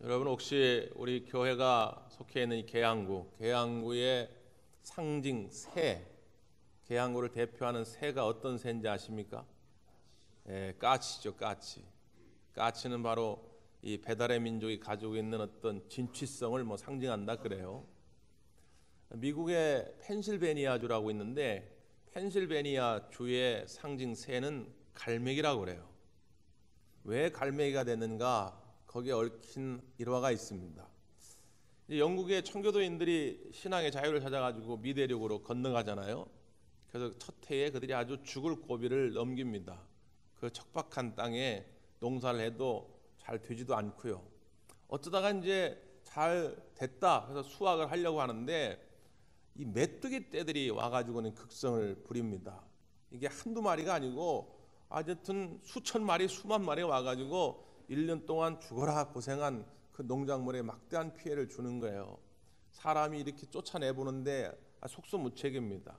여러분 혹시 우리 교회가 속해 있는 이 계양구의 상징 새, 계양구를 대표하는 새가 어떤 새인지 아십니까? 까치죠, 까치. 까치는 바로 이 배달의 민족이 가지고 있는 어떤 진취성을 상징한다 그래요. 미국의 펜실베니아주라고 있는데 펜실베니아 주의 상징 새는 갈매기라고 그래요. 왜 갈매기가 됐는가? 거기에 얽힌 일화가 있습니다. 영국의 청교도인들이 신앙의 자유를 찾아가지고 미대륙으로 건너가잖아요. 그래서 첫 해에 그들이 아주 죽을 고비를 넘깁니다. 그 척박한 땅에 농사를 해도 잘 되지도 않고요. 어쩌다가 이제 잘 됐다. 그래서 수확을 하려고 하는데 이 메뚜기 떼들이 와가지고는 극성을 부립니다. 이게 한두 마리가 아니고 하여튼 수천 마리, 수만 마리가 와가지고 1년 동안 죽어라 고생한 그 농작물에 막대한 피해를 주는 거예요. 사람이 이렇게 쫓아내보는데 속수무책입니다.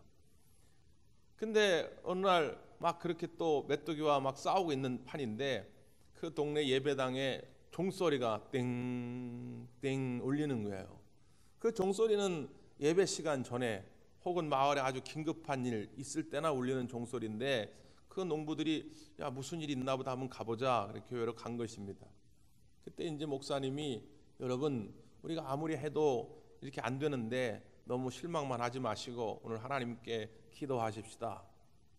근데 어느 날 막 그렇게 또 메뚜기와 막 싸우고 있는 판인데 그 동네 예배당에 종소리가 땡땡 울리는 거예요. 그 종소리는 예배 시간 전에 혹은 마을에 아주 긴급한 일 있을 때나 울리는 종소리인데 그 농부들이 야 무슨 일이 있나 보다 한번 가보자 그렇게 교회로 간 것입니다. 그때 이제 목사님이 여러분 우리가 아무리 해도 이렇게 안 되는데 너무 실망만 하지 마시고 오늘 하나님께 기도하십시다.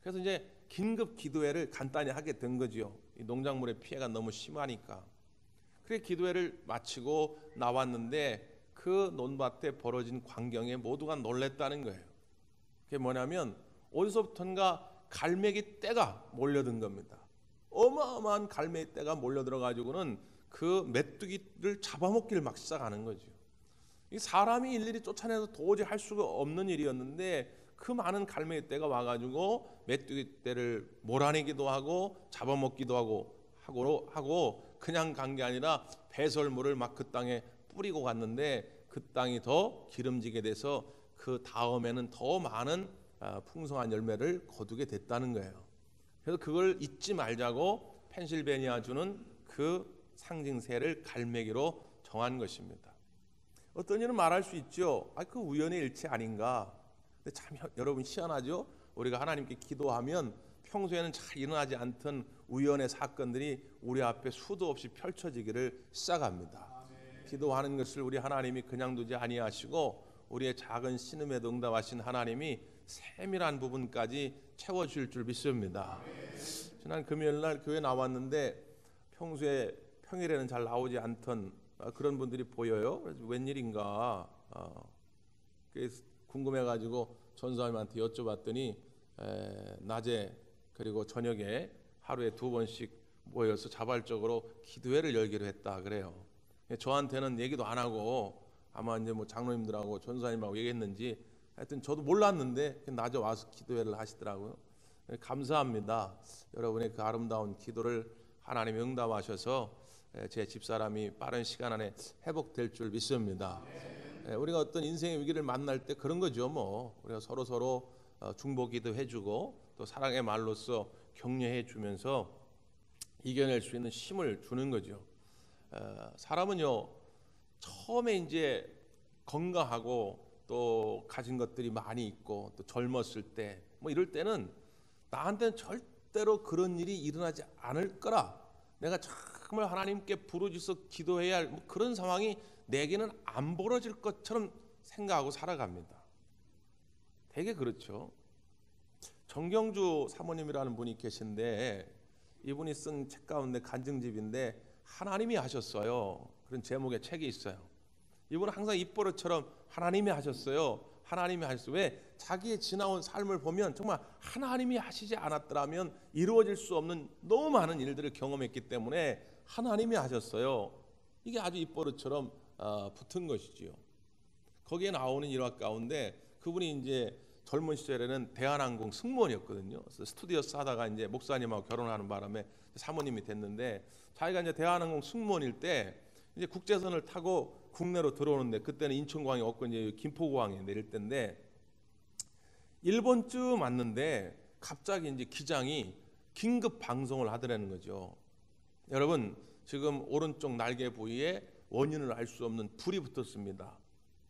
그래서 이제 긴급 기도회를 간단히 하게 된 거지요. 이 농작물의 피해가 너무 심하니까. 그래 기도회를 마치고 나왔는데 그 논밭에 벌어진 광경에 모두가 놀랬다는 거예요. 그게 뭐냐면 어디서부턴가 갈매기 떼가 몰려든 겁니다. 어마어마한 갈매기 떼가 몰려들어 가지고는 그 메뚜기를 잡아먹기를 막 시작하는 거죠. 이 사람이 일일이 쫓아내서 도저히 할 수가 없는 일이었는데 그 많은 갈매기 떼가 와가지고 메뚜기 떼를 몰아내기도 하고 잡아먹기도 하고 그냥 간 게 아니라 배설물을 막 그 땅에 뿌리고 갔는데 그 땅이 더 기름지게 돼서 그 다음에는 더 많은 풍성한 열매를 거두게 됐다는 거예요. 그래서 그걸 잊지 말자고 펜실베니아주는 그 상징새를 갈매기로 정한 것입니다. 어떤 이는 말할 수 있죠. 그 우연의 일치 아닌가. 근데 참 여러분 희한하죠. 우리가 하나님께 기도하면 평소에는 잘 일어나지 않던 우연의 사건들이 우리 앞에 수도 없이 펼쳐지기를 시작합니다. 기도하는 것을 우리 하나님이 그냥 두지 아니하시고 우리의 작은 신음에도 응답하신 하나님이 세밀한 부분까지 채워줄 줄 믿습니다. 지난 금요일 날 교회 나왔는데 평소에 평일에는 잘 나오지 않던 그런 분들이 보여요. 그래서 웬일인가 궁금해가지고 전사님한테 여쭤봤더니 낮에 그리고 저녁에 하루에 2번씩 모여서 자발적으로 기도회를 열기로 했다 그래요. 저한테는 얘기도 안 하고 아마 이제 장로님들하고 전사님하고 얘기했는지 하여튼 저도 몰랐는데 낮에 와서 기도회를 하시더라고요. 감사합니다. 여러분의 그 아름다운 기도를 하나님이 응답하셔서 제 집사람이 빠른 시간 안에 회복될 줄 믿습니다. 우리가 어떤 인생의 위기를 만날 때 그런 거죠. 우리가 서로 중보기도 해주고 또 사랑의 말로써 격려해 주면서 이겨낼 수 있는 힘을 주는 거죠. 사람은요 처음에 이제 건강하고 또 가진 것들이 많이 있고 또 젊었을 때 이럴 때는 나한테는 절대로 그런 일이 일어나지 않을 거라 내가 정말 하나님께 부르짖어 기도해야 할 그런 상황이 내게는 안 벌어질 것처럼 생각하고 살아갑니다. 되게 그렇죠. 정경주 사모님이라는 분이 계신데 이분이 쓴 책 가운데 간증집인데 하나님이 하셨어요. 그런 제목의 책이 있어요. 이분은 항상 입버릇처럼 하나님이 하셨어요. 하나님이 하셨어요. 왜? 자기의 지나온 삶을 보면 정말 하나님이 하시지 않았더라면 이루어질 수 없는 너무 많은 일들을 경험했기 때문에 하나님이 하셨어요. 이게 아주 입버릇처럼 붙은 것이지요. 거기에 나오는 일화 가운데 그분이 이제 젊은 시절에는 대한항공 승무원이었거든요. 그래서 스튜디오스 하다가 이제 목사님하고 결혼하는 바람에 사모님이 됐는데 자기가 이제 대한항공 승무원일 때 이제 국제선을 타고 국내로 들어오는데 그때는 인천공항이 없고 이제 김포공항에 내릴 때인데 일본쯤 왔는데 갑자기 이제 기장이 긴급 방송을 하더라는 거죠. 여러분 지금 오른쪽 날개 부위에 원인을 알 수 없는 불이 붙었습니다.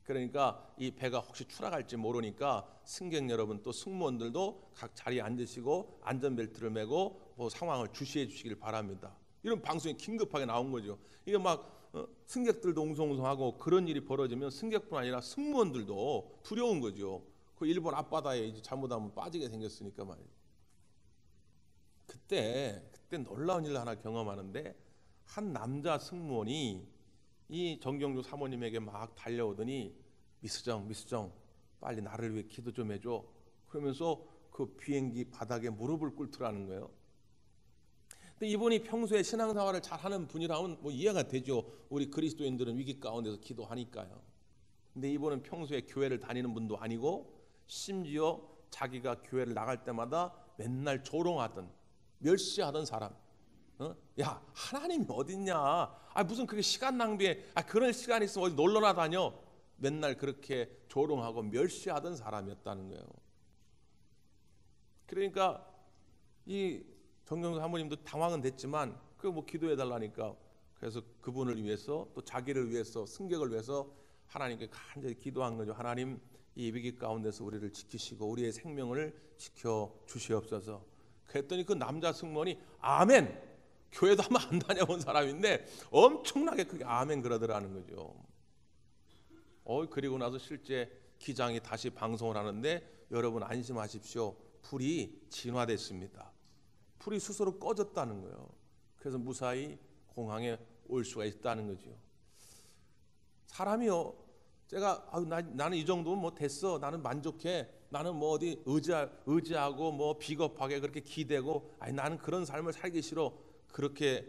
그러니까 이 배가 혹시 추락할지 모르니까 승객 여러분 또 승무원들도 각 자리에 앉으시고 안전벨트를 매고 상황을 주시해 주시길 바랍니다. 이런 방송이 긴급하게 나온 거죠. 이게 막 승객들도 웅성웅성하고 그런 일이 벌어지면 승객뿐 아니라 승무원들도 두려운 거죠. 그 일본 앞바다에 이제 잘못하면 빠지게 생겼으니까 말이에요. 그때 놀라운 일을 하나 경험하는데 한 남자 승무원이 이 정경주 사모님에게 막 달려오더니 미스정 빨리 나를 위해 기도 좀 해줘. 그러면서 그 비행기 바닥에 무릎을 꿇더라는 거예요. 근데 이분이 평소에 신앙생활을 잘하는 분이라면 뭐 이해가 되죠. 우리 그리스도인들은 위기 가운데서 기도하니까요. 근데 이분은 평소에 교회를 다니는 분도 아니고 심지어 자기가 교회를 나갈 때마다 맨날 조롱하던 멸시하던 사람. 야, 하나님이 어딨냐? 무슨 그게 시간 낭비해? 그런 시간 있으면 어디 놀러나 다녀? 맨날 그렇게 조롱하고 멸시하던 사람이었다는 거예요. 그러니까 이 정경수 사모님도 당황은 됐지만 그 뭐 기도해 달라니까 그래서 그분을 위해서 또 자기를 위해서 승객을 위해서 하나님께 간절히 기도한 거죠. 하나님, 이 위기 가운데서 우리를 지키시고 우리의 생명을 지켜 주시옵소서. 그랬더니 그 남자 승무원이 아멘. 교회도 한번 안 다녀본 사람인데 엄청나게 크게 아멘 그러더라는 거죠. 그리고 나서 실제 기장이 다시 방송을 하는데 여러분 안심하십시오. 불이 진화됐습니다. 불이 스스로 꺼졌다는 거예요. 그래서 무사히 공항에 올 수가 있다는 거죠. 사람이요, 제가 나는 이 정도면 뭐 됐어, 나는 만족해, 나는 뭐 어디 의지하고 뭐 비겁하게 그렇게 기대고 나는 그런 삶을 살기 싫어, 그렇게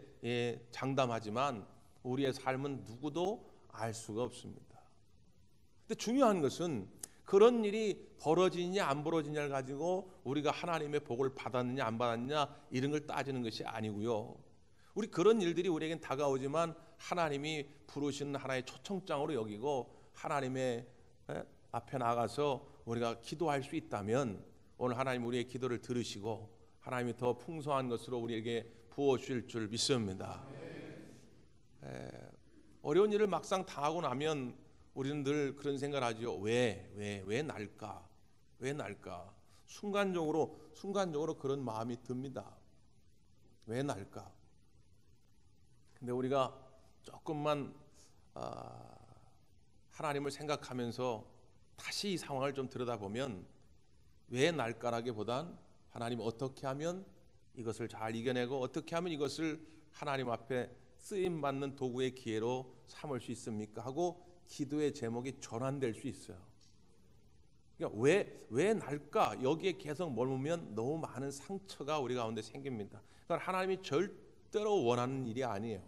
장담하지만 우리의 삶은 누구도 알 수가 없습니다. 근데 중요한 것은 그런 일이 벌어지냐 안 벌어지냐를 가지고 우리가 하나님의 복을 받았느냐 안 받았느냐 이런 걸 따지는 것이 아니고요. 우리 그런 일들이 우리에겐 다가오지만 하나님이 부르시는 하나의 초청장으로 여기고 하나님의 앞에 나가서 우리가 기도할 수 있다면 오늘 하나님 우리의 기도를 들으시고 하나님이 더 풍성한 것으로 우리에게 부어주실 줄 믿습니다. 어려운 일을 막상 당하고 나면 우리는 늘 그런 생각을 하죠. 왜 날까? 왜 날까? 순간적으로 그런 마음이 듭니다. 왜 날까? 근데 우리가 조금만 하나님을 생각하면서 다시 이 상황을 좀 들여다보면 왜 날까라기보단 하나님 어떻게 하면 이것을 잘 이겨내고 어떻게 하면 이것을 하나님 앞에 쓰임받는 도구의 기회로 삼을 수 있습니까? 하고 기도의 제목이 전환될 수 있어요. 그러니까 왜 날까? 여기에 계속 머물면 너무 많은 상처가 우리 가운데 생깁니다. 그러니까 하나님이 절대로 원하는 일이 아니에요.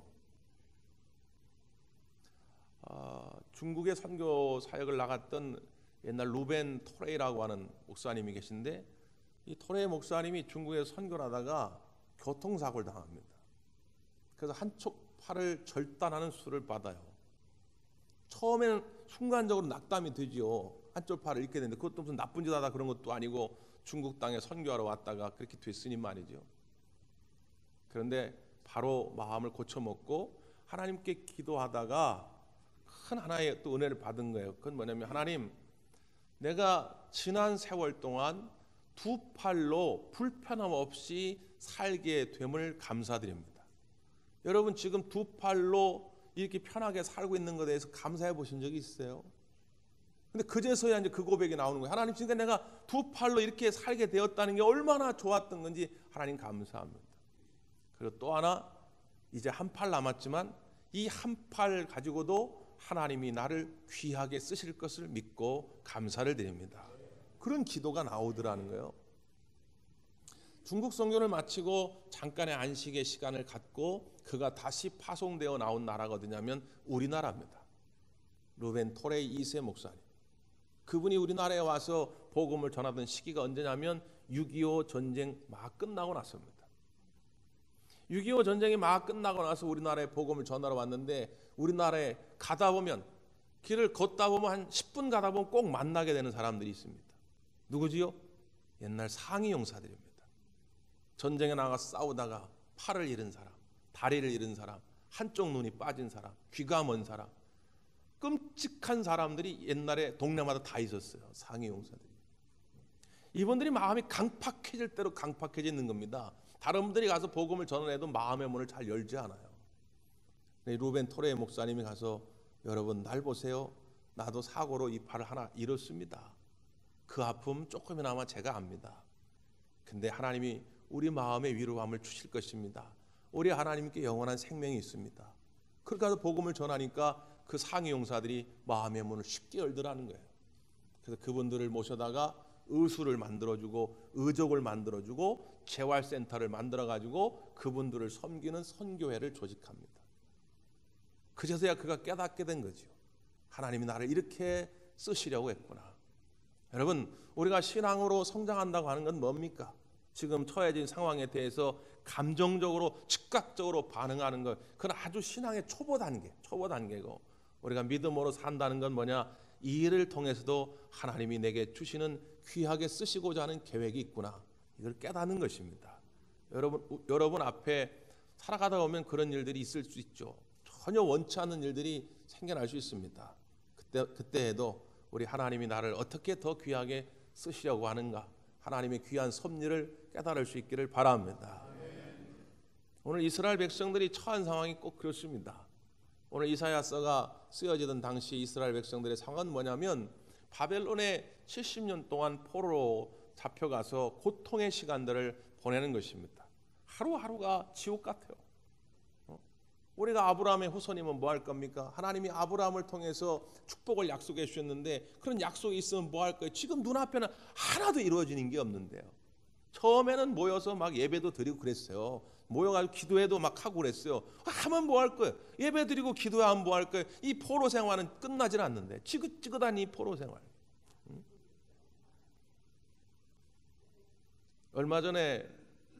중국의 선교 사역을 나갔던 옛날 루벤 토레이라고 하는 목사님이 계신데 이 토레이 목사님이 중국에 선교를 하다가 교통사고를 당합니다. 그래서 한쪽 팔을 절단하는 수술을 받아요. 처음에는 순간적으로 낙담이 되지요. 한쪽 팔을 잃게 되는데 그것도 무슨 나쁜 짓 하다 그런 것도 아니고 중국 땅에 선교하러 왔다가 그렇게 됐으니 말이죠. 그런데 바로 마음을 고쳐먹고 하나님께 기도하다가 큰 하나의 또 은혜를 받은 거예요. 그건 뭐냐면 하나님, 내가 지난 세월 동안 두 팔로 불편함 없이 살게 됨을 감사드립니다. 여러분 지금 두 팔로 이렇게 편하게 살고 있는 것에 대해서 감사해 보신 적이 있어요? 근데 그제서야 이제 그 고백이 나오는 거예요. 하나님, 지금 내가 두 팔로 이렇게 살게 되었다는 게 얼마나 좋았던 건지 하나님 감사합니다. 그리고 또 하나, 이제 한 팔 남았지만 이 한 팔 가지고도 하나님이 나를 귀하게 쓰실 것을 믿고 감사를 드립니다. 그런 기도가 나오더라는 거예요. 중국 선교를 마치고 잠깐의 안식의 시간을 갖고 그가 다시 파송되어 나온 나라가 어디냐면 우리나라입니다. 루벤 토레이 2세 목사님. 그분이 우리나라에 와서 복음을 전하던 시기가 언제냐면 6.25 전쟁 막 끝나고 났습니다. 6.25 전쟁이 막 끝나고 나서 우리나라에 복음을 전하러 왔는데 우리나라에 가다 보면 길을 걷다 보면 한 10분 가다 보면 꼭 만나게 되는 사람들이 있습니다. 누구지요? 옛날 상위 용사들입니다. 전쟁에 나가서 싸우다가 팔을 잃은 사람, 다리를 잃은 사람, 한쪽 눈이 빠진 사람, 귀가 먼 사람, 끔찍한 사람들이 옛날에 동네마다 다 있었어요. 상위 용사들이. 이분들이 마음이 강팍해질 대로 강팍해지는 겁니다. 다른 분들이 가서 복음을 전해도 마음의 문을 잘 열지 않아요. 루벤 토레 목사님이 가서 여러분 날 보세요. 나도 사고로 이 팔을 하나 잃었습니다. 그 아픔 조금이나마 제가 압니다. 근데 하나님이 우리 마음의 위로함을 주실 것입니다. 우리 하나님께 영원한 생명이 있습니다. 그렇게 해서 복음을 전하니까 그 상위 용사들이 마음의 문을 쉽게 열더라는 거예요. 그래서 그분들을 모셔다가 의수를 만들어주고 의족을 만들어주고 재활센터를 만들어가지고 그분들을 섬기는 선교회를 조직합니다. 그제서야 그가 깨닫게 된 거죠. 하나님이 나를 이렇게 쓰시려고 했구나. 여러분, 우리가 신앙으로 성장한다고 하는 건 뭡니까? 지금 처해진 상황에 대해서 감정적으로 즉각적으로 반응하는 것, 그건 아주 신앙의 초보 단계고, 우리가 믿음으로 산다는 건 뭐냐? 이 일을 통해서도 하나님이 내게 주시는 귀하게 쓰시고자 하는 계획이 있구나, 이걸 깨닫는 것입니다. 여러분 앞에 살아가다 보면 그런 일들이 있을 수 있죠. 전혀 원치 않는 일들이 생겨날 수 있습니다. 그때에도 우리 하나님이 나를 어떻게 더 귀하게 쓰시려고 하는가, 하나님의 귀한 섭리를 깨달을 수 있기를 바랍니다. 오늘 이스라엘 백성들이 처한 상황이 꼭 그렇습니다. 오늘 이사야서가 쓰여지던 당시 이스라엘 백성들의 상황은 뭐냐면 바벨론에 70년 동안 포로로 잡혀가서 고통의 시간들을 보내는 것입니다. 하루하루가 지옥 같아요. 우리가 아브라함의 후손이면 뭐 할 겁니까? 하나님이 아브라함을 통해서 축복을 약속해 주셨는데 그런 약속이 있으면 뭐 할 거예요? 지금 눈앞에는 하나도 이루어지는 게 없는데요. 처음에는 모여서 막 예배도 드리고 그랬어요. 모여가지고 기도회도 막 하고 그랬어요. 하면 뭐 할 거예요? 예배 드리고 기도하면 뭐 할 거예요? 이 포로 생활은 끝나질 않는데, 지긋지긋한 이 포로 생활. 얼마 전에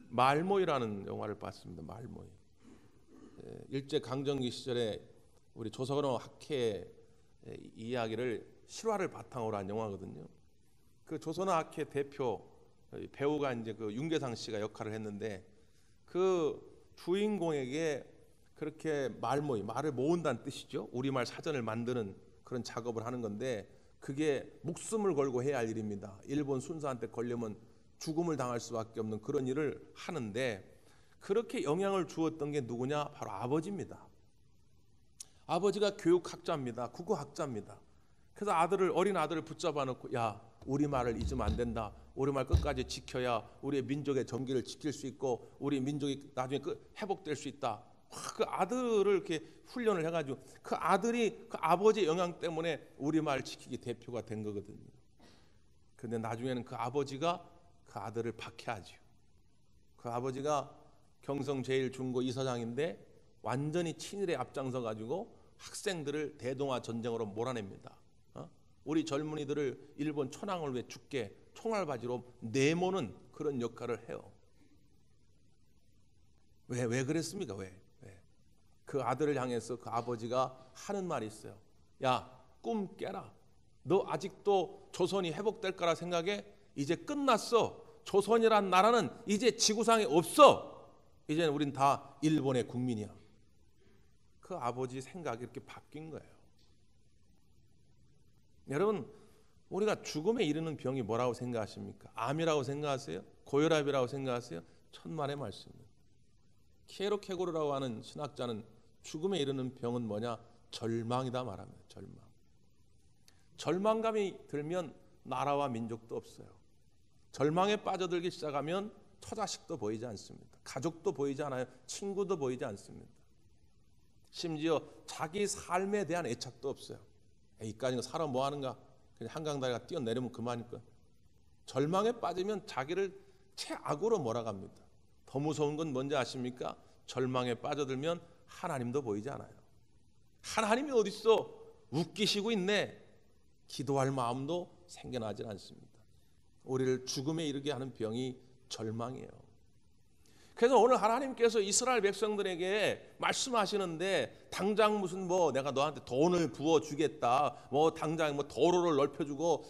말모이라는 영화를 봤습니다. 말모이. 일제 강점기 시절에 우리 조선어 학회 이야기를 실화를 바탕으로 한 영화거든요. 그 조선어 학회 대표 배우가 이제 그 윤계상 씨가 역할을 했는데, 그 주인공에게 그렇게 말모이, 말을 모은다는 뜻이죠. 우리말 사전을 만드는 그런 작업을 하는 건데, 그게 목숨을 걸고 해야 할 일입니다. 일본 순사한테 걸려면 죽음을 당할 수밖에 없는 그런 일을 하는데, 그렇게 영향을 주었던 게 누구냐? 바로 아버지입니다. 아버지가 교육학자입니다. 국어학자입니다. 그래서 어린 아들을 붙잡아 놓고, 야, 우리말을 잊으면 안 된다. 우리말 끝까지 지켜야 우리의 민족의 정기를 지킬 수 있고 우리 민족이 나중에 회복될 수 있다. 그 아들을 이렇게 훈련을 해가지고 그 아들이 그 아버지의 영향 때문에 우리말 지키기 대표가 된 거거든요. 그런데 나중에는 그 아버지가 그 아들을 박해하죠. 그 아버지가 경성 제1중고 이사장인데 완전히 친일에 앞장서 가지고 학생들을 대동아 전쟁으로 몰아냅니다. 우리 젊은이들을 일본 천황을 위해 죽게 총알바지로 내모는 그런 역할을 해요. 왜 그랬습니까? 왜? 그 아들을 향해서 그 아버지가 하는 말이 있어요. 야, 꿈 깨라. 너 아직도 조선이 회복될 거라 생각해? 이제 끝났어. 조선이란 나라는 이제 지구상에 없어. 이제 우린 다 일본의 국민이야. 그 아버지 생각이 이렇게 바뀐 거예요. 여러분, 우리가 죽음에 이르는 병이 뭐라고 생각하십니까? 암이라고 생각하세요? 고혈압이라고 생각하세요? 천만의 말씀입니다. 키에로 케고르라고 하는 신학자는 죽음에 이르는 병은 뭐냐? 절망이다 말합니다. 절망. 절망감이 들면 나라와 민족도 없어요. 절망에 빠져들기 시작하면 처자식도 보이지 않습니다. 가족도 보이지 않아요. 친구도 보이지 않습니다. 심지어 자기 삶에 대한 애착도 없어요. 이까지 살아 뭐 하는가? 그냥 한강다리가 뛰어내리면 그만일까? 절망에 빠지면 자기를 최악으로 몰아갑니다. 더 무서운 건 뭔지 아십니까? 절망에 빠져들면 하나님도 보이지 않아요. 하나님이 어디 있어? 웃기시고 있네. 기도할 마음도 생겨나지 않습니다. 우리를 죽음에 이르게 하는 병이 절망이에요. 그래서 오늘 하나님께서 이스라엘 백성들에게 말씀하시는데, 당장 무슨 뭐 내가 너한테 돈을 부어주겠다, 뭐 당장 뭐 도로를 넓혀주고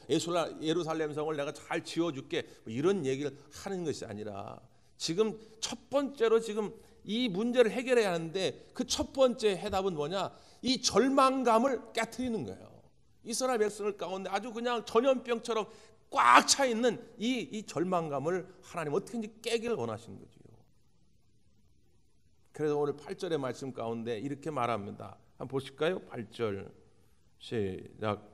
예루살렘 성을 내가 잘 지어줄게, 뭐 이런 얘기를 하는 것이 아니라, 지금 첫 번째로 지금 이 문제를 해결해야 하는데 그 첫 번째 해답은 뭐냐? 이 절망감을 깨트리는 거예요. 이스라엘 백성을 가운데 아주 그냥 전염병처럼 꽉 차 있는 이 절망감을 하나님 어떻게든지 깨기를 원하시는 거지요. 그래서 오늘 8절의 말씀 가운데 이렇게 말합니다. 한번 보실까요? 8절 시작.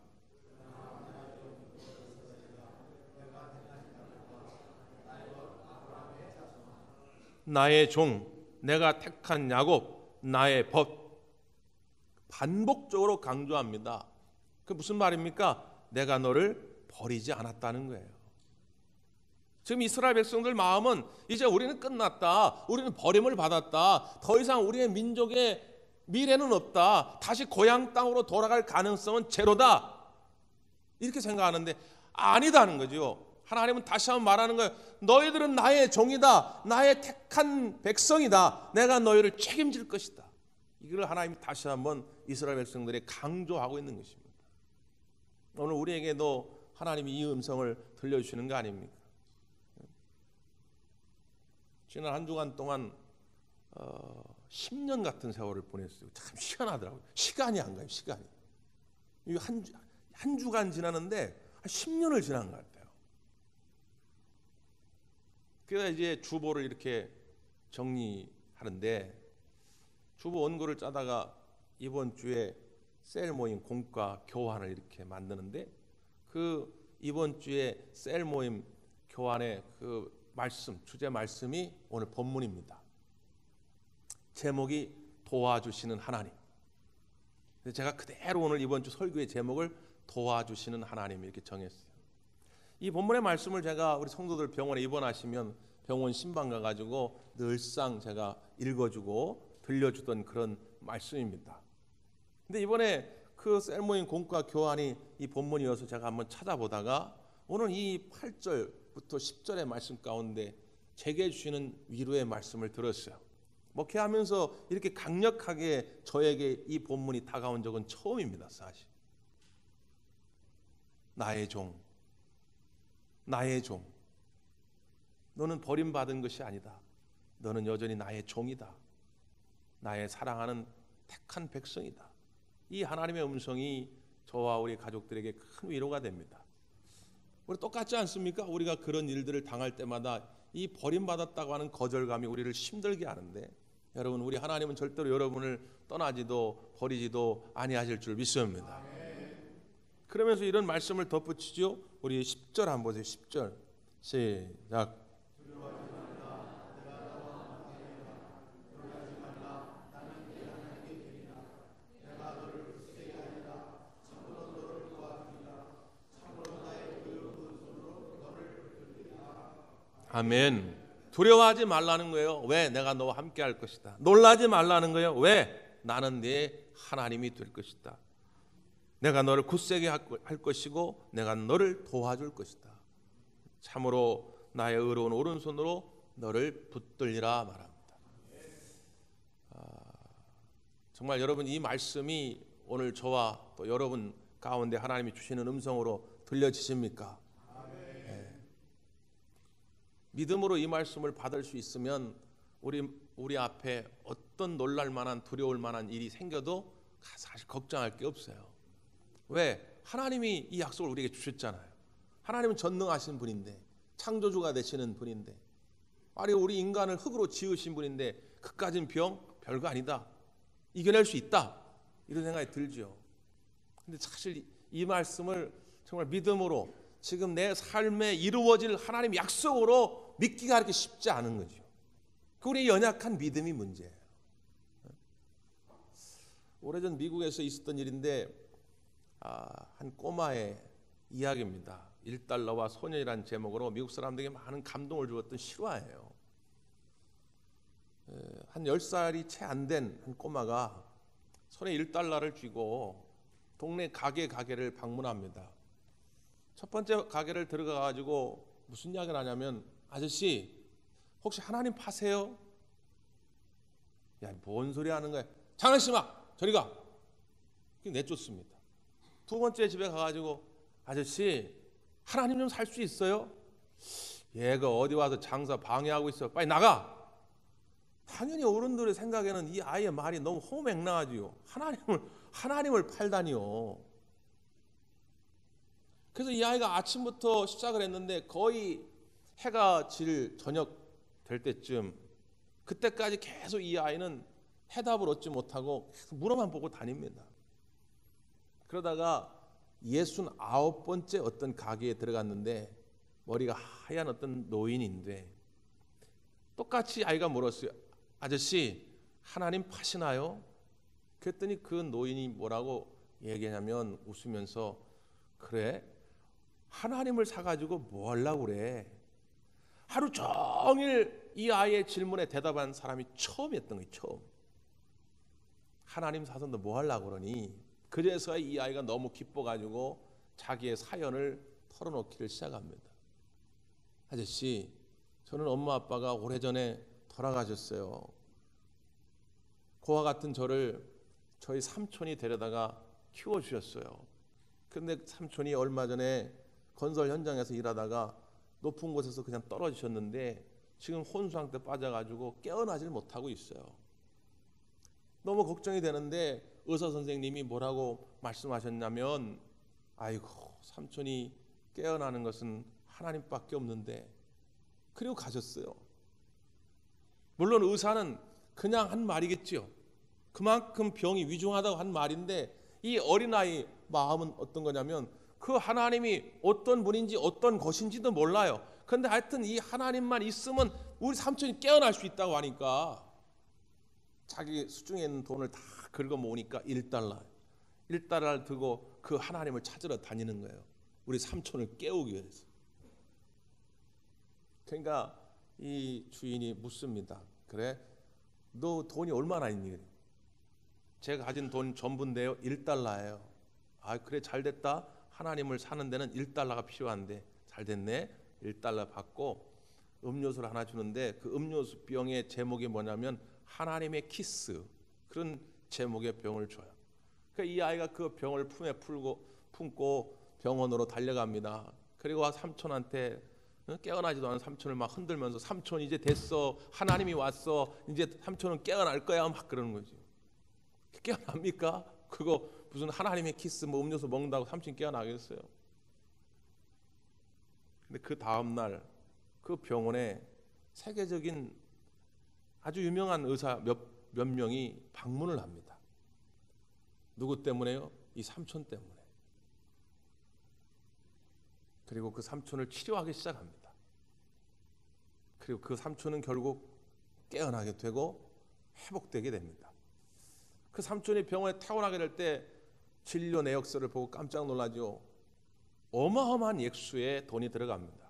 나의 종 내가 택한 야곱 나의 벗. 반복적으로 강조합니다. 그 무슨 말입니까? 내가 너를 버리지 않았다는 거예요. 지금 이스라엘 백성들 마음은 이제 우리는 끝났다. 우리는 버림을 받았다. 더 이상 우리의 민족의 미래는 없다. 다시 고향 땅으로 돌아갈 가능성은 제로다. 이렇게 생각하는데 아니다는 거죠. 하나님은 다시 한번 말하는 거예요. 너희들은 나의 종이다. 나의 택한 백성이다. 내가 너희를 책임질 것이다. 이걸 하나님이 다시 한번 이스라엘 백성들에 강조하고 있는 것입니다. 오늘 우리에게도 하나님이 이 음성을 들려주시는 거 아닙니까? 지난 한 주간 동안 10년 같은 세월을 보냈어요. 참 희한하더라고요. 시간이 안 가요. 시간이. 한 주간 지나는데 한 10년을 지난 것 같아요. 그래서 이제 주보를 이렇게 정리하는데 주보 원고를 짜다가 이번 주에 셀 모임 공과 교환을 이렇게 만드는데 그 이번 주에 셀 모임 교환의 그 말씀, 주제 말씀이 오늘 본문입니다. 제목이 도와주시는 하나님. 제가 그대로 오늘 이번 주 설교의 제목을 도와주시는 하나님 이렇게 정했어요. 이 본문의 말씀을 제가 우리 성도들 병원에 입원하시면 병원 신방 가가지고 늘상 제가 읽어주고 들려주던 그런 말씀입니다. 근데 이번에 그 셀모임 공과 교환이 이 본문이어서 제가 한번 찾아보다가 오늘 이 8절부터 10절의 말씀 가운데 제게 주시는 위로의 말씀을 들었어요. 목회하면서 이렇게 강력하게 저에게 이 본문이 다가온 적은 처음입니다. 사실 나의 종, 나의 종, 너는 버림받은 것이 아니다. 너는 여전히 나의 종이다. 나의 사랑하는 택한 백성이다. 이 하나님의 음성이 저와 우리 가족들에게 큰 위로가 됩니다. 우리 똑같지 않습니까? 우리가 그런 일들을 당할 때마다 이 버림받았다고 하는 거절감이 우리를 힘들게 하는데 여러분, 우리 하나님은 절대로 여러분을 떠나지도 버리지도 아니하실 줄 믿습니다. 그러면서 이런 말씀을 덧붙이죠. 우리 10절 한번 보세요. 10절 시작. 아멘. 두려워하지 말라는 거예요. 왜? 내가 너와 함께 할 것이다. 놀라지 말라는 거예요. 왜? 나는 네 하나님이 될 것이다. 내가 너를 굳세게 할 것이고 내가 너를 도와줄 것이다. 참으로 나의 의로운 오른손으로 너를 붙들리라 말합니다. 정말 여러분, 이 말씀이 오늘 저와 또 여러분 가운데 하나님이 주시는 음성으로 들려지십니까? 믿음으로 이 말씀을 받을 수 있으면 우리 앞에 어떤 놀랄 만한 두려울 만한 일이 생겨도 사실 걱정할 게 없어요. 왜? 하나님이 이 약속을 우리에게 주셨잖아요. 하나님은 전능하신 분인데, 창조주가 되시는 분인데, 아니 우리 인간을 흙으로 지으신 분인데 그까진 병 별거 아니다. 이겨낼 수 있다. 이런 생각이 들죠. 근데 사실 이 말씀을 정말 믿음으로 지금 내 삶에 이루어질 하나님 약속으로 믿기가 그렇게 쉽지 않은 거죠. 그 우리의 연약한 믿음이 문제예요. 오래전 미국에서 있었던 일인데 한 꼬마의 이야기입니다. 1달러와 소년이라는 제목으로 미국 사람들에게 많은 감동을 주었던 실화예요. 한 10살이 채 안 된 한 꼬마가 손에 1달러를 쥐고 동네 가게를 방문합니다. 첫 번째 가게를 들어가가지고 무슨 이야기를 하냐면, 아저씨 혹시 하나님 파세요? 야, 뭔 소리 하는 거야? 장난치지 마! 저리 가! 내쫓습니다. 두 번째 집에 가가지고, 아저씨 하나님 좀 살 수 있어요? 얘가 어디 와서 장사 방해하고 있어. 빨리 나가! 당연히 어른들의 생각에는 이 아이의 말이 너무 허무맹랑하지요. 하나님을 팔다니요. 그래서 이 아이가 아침부터 시작을 했는데 거의 해가 질 저녁 될 때쯤, 그때까지 계속 이 아이는 해답을 얻지 못하고 계속 물어만 보고 다닙니다. 그러다가 69번째 어떤 가게에 들어갔는데 머리가 하얀 어떤 노인인데 똑같이 아이가 물었어요. 아저씨, 하나님 파시나요? 그랬더니 그 노인이 뭐라고 얘기하냐면 웃으면서, 그래? 하나님을 사가지고 뭐 하려고 그래? 하루 종일 이 아이의 질문에 대답한 사람이 처음이었던 거예요. 처음. 하나님 사서 너 뭐 하려고 그러니? 그래서 이 아이가 너무 기뻐가지고 자기의 사연을 털어놓기를 시작합니다. 아저씨, 저는 엄마 아빠가 오래전에 돌아가셨어요. 그와 같은 저를 저희 삼촌이 데려다가 키워주셨어요. 근데 삼촌이 얼마 전에 건설 현장에서 일하다가 높은 곳에서 그냥 떨어지셨는데 지금 혼수상태 빠져가지고 깨어나질 못하고 있어요. 너무 걱정이 되는데 의사 선생님이 뭐라고 말씀하셨냐면, 아이고, 삼촌이 깨어나는 것은 하나님밖에 없는데, 그리고 가셨어요. 물론 의사는 그냥 한 말이겠지요. 그만큼 병이 위중하다고 한 말인데 이 어린아이 마음은 어떤 거냐면 그 하나님이 어떤 분인지 어떤 것인지도 몰라요. 그런데 하여튼 이 하나님만 있으면 우리 삼촌이 깨어날 수 있다고 하니까 자기 수중에 있는 돈을 다 긁어 모으니까 1달러를 들고 그 하나님을 찾으러 다니는 거예요. 우리 삼촌을 깨우기 위해서. 그러니까 이 주인이 묻습니다. 그래? 너 돈이 얼마나 있니? 제가 가진 돈 전부인데요. 1달러예요. 아, 그래, 잘 됐다. 하나님을 사는 데는 1달러가 필요한데 잘 됐네. 1달러 받고 음료수를 하나 주는데 그 음료수 병의 제목이 뭐냐면 하나님의 키스, 그런 제목의 병을 줘요. 그러니까 이 아이가 그 병을 품에 품고 병원으로 달려갑니다. 그리고 삼촌한테, 깨어나지도 않은 삼촌을 막 흔들면서 삼촌 이제 됐어, 하나님이 왔어, 이제 삼촌은 깨어날 거야, 막 그러는 거죠. 깨어납니까? 그거 무슨 하나님의 키스 뭐 음료수 먹는다고 삼촌이 깨어나겠어요? 근데 그 다음 날 그 병원에 세계적인 아주 유명한 의사 몇 명이 방문을 합니다. 누구 때문에요? 이 삼촌 때문에. 그리고 그 삼촌을 치료하기 시작합니다. 그리고 그 삼촌은 결국 깨어나게 되고 회복되게 됩니다. 그 삼촌이 병원에 퇴원하게 될 때 진료 내역서를 보고 깜짝 놀라죠. 어마어마한 액수의 돈이 들어갑니다.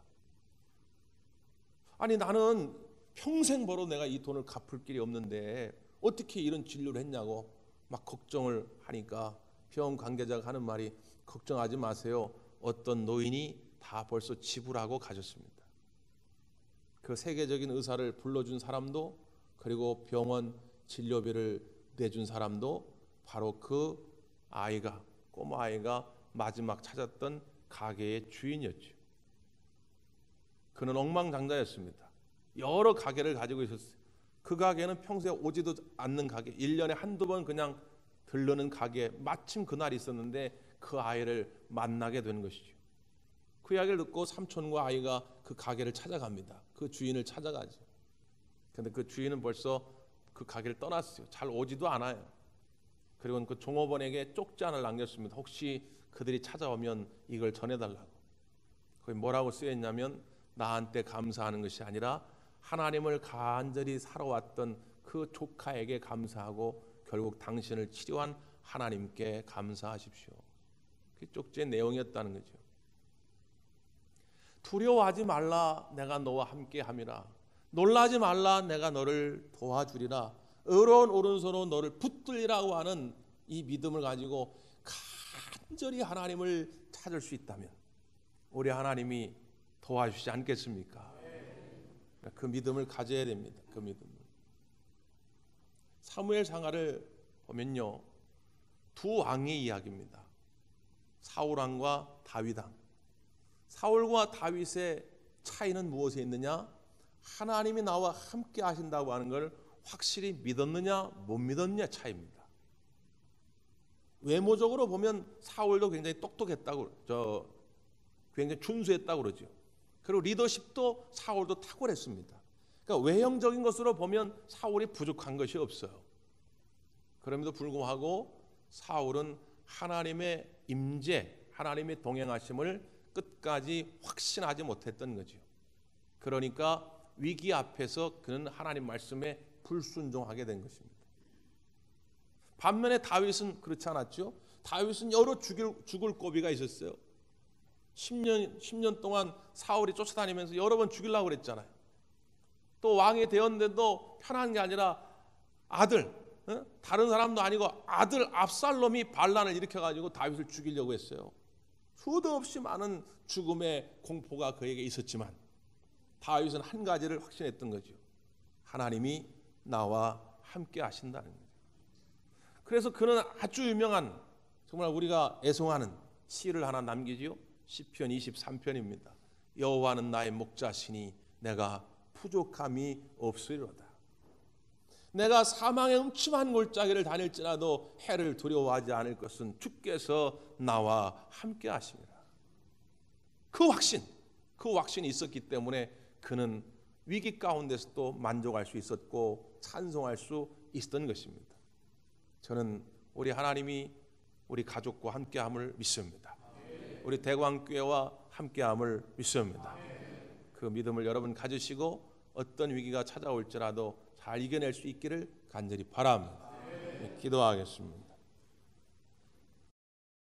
아니, 나는 평생 벌어 내가 이 돈을 갚을 길이 없는데 어떻게 이런 진료를 했냐고 막 걱정을 하니까 병원 관계자가 하는 말이, 걱정하지 마세요. 어떤 노인이 다 벌써 지불하고 가셨습니다. 그 세계적인 의사를 불러준 사람도, 그리고 병원 진료비를 내준 사람도 바로 그 아이가, 꼬마 아이가 마지막 찾았던 가게의 주인이었죠. 그는 억만장자였습니다. 여러 가게를 가지고 있었어요. 그 가게는 평소에 오지도 않는 가게, 1년에 한두 번 그냥 들르는 가게, 마침 그날이 있었는데 그 아이를 만나게 된 것이죠. 그 이야기를 듣고 삼촌과 아이가 그 가게를 찾아갑니다. 그 주인을 찾아가죠. 그런데 그 주인은 벌써 그 가게를 떠났어요. 잘 오지도 않아요. 그리고 그 종업원에게 쪽지안을 남겼습니다. 혹시 그들이 찾아오면 이걸 전해달라고. 거기 뭐라고 쓰여있냐면, 나한테 감사하는 것이 아니라 하나님을 간절히 살아왔던 그 조카에게 감사하고 결국 당신을 치료한 하나님께 감사하십시오. 그 쪽지의 내용이었다는 거죠. 두려워하지 말라, 내가 너와 함께함이라. 놀라지 말라, 내가 너를 도와주리라. 의로운 오른손으로 너를 붙들리라고 하는 이 믿음을 가지고 간절히 하나님을 찾을 수 있다면 우리 하나님이 도와주시지 않겠습니까? 그 믿음을 가져야 됩니다. 그 믿음을. 사무엘 상하를 보면요, 두 왕의 이야기입니다. 사울 왕과 다윗 왕. 사울과 다윗의 차이는 무엇에 있느냐? 하나님이 나와 함께 하신다고 하는 걸 확실히 믿었느냐 못 믿었느냐 차이입니다. 외모적으로 보면 사울도 굉장히 똑똑했다고, 굉장히 준수했다고 그러죠. 그리고 리더십도 사울도 탁월했습니다. 그러니까 외형적인 것으로 보면 사울이 부족한 것이 없어요. 그럼에도 불구하고 사울은 하나님의 임재, 하나님의 동행하심을 끝까지 확신하지 못했던 거죠. 그러니까 위기 앞에서 그는 하나님 말씀에 불순종하게 된 것입니다. 반면에 다윗은 그렇지 않았죠. 다윗은 여러 죽을 고비가 있었어요. 10년 동안 사울이 쫓아다니면서 여러 번 죽이려고 그랬잖아요. 또 왕이 되었는데도 편한 게 아니라 아들, 다른 사람도 아니고 아들 압살롬이 반란을 일으켜가지고 다윗을 죽이려고 했어요. 수도 없이 많은 죽음의 공포가 그에게 있었지만 다윗은 한 가지를 확신했던 거죠. 하나님이 나와 함께 하신다는 거죠. 그래서 그는 아주 유명한, 정말 우리가 애송하는 시를 하나 남기지요. 시편 23편입니다. 여호와는 나의 목자시니 내가 부족함이 없으리로다. 내가 사망의 음침한 골짜기를 다닐지라도 해를 두려워하지 않을 것은 주께서 나와 함께 하심이라. 그 확신이 있었기 때문에 그는 위기 가운데서도 만족할 수 있었고 찬송할 수 있었던 것입니다. 저는 우리 하나님이 우리 가족과 함께함을 믿습니다. 우리 대광교회와 함께함을 믿습니다. 그 믿음을 여러분 가지시고 어떤 위기가 찾아올지라도 잘 이겨낼 수 있기를 간절히 바랍니다. 기도하겠습니다.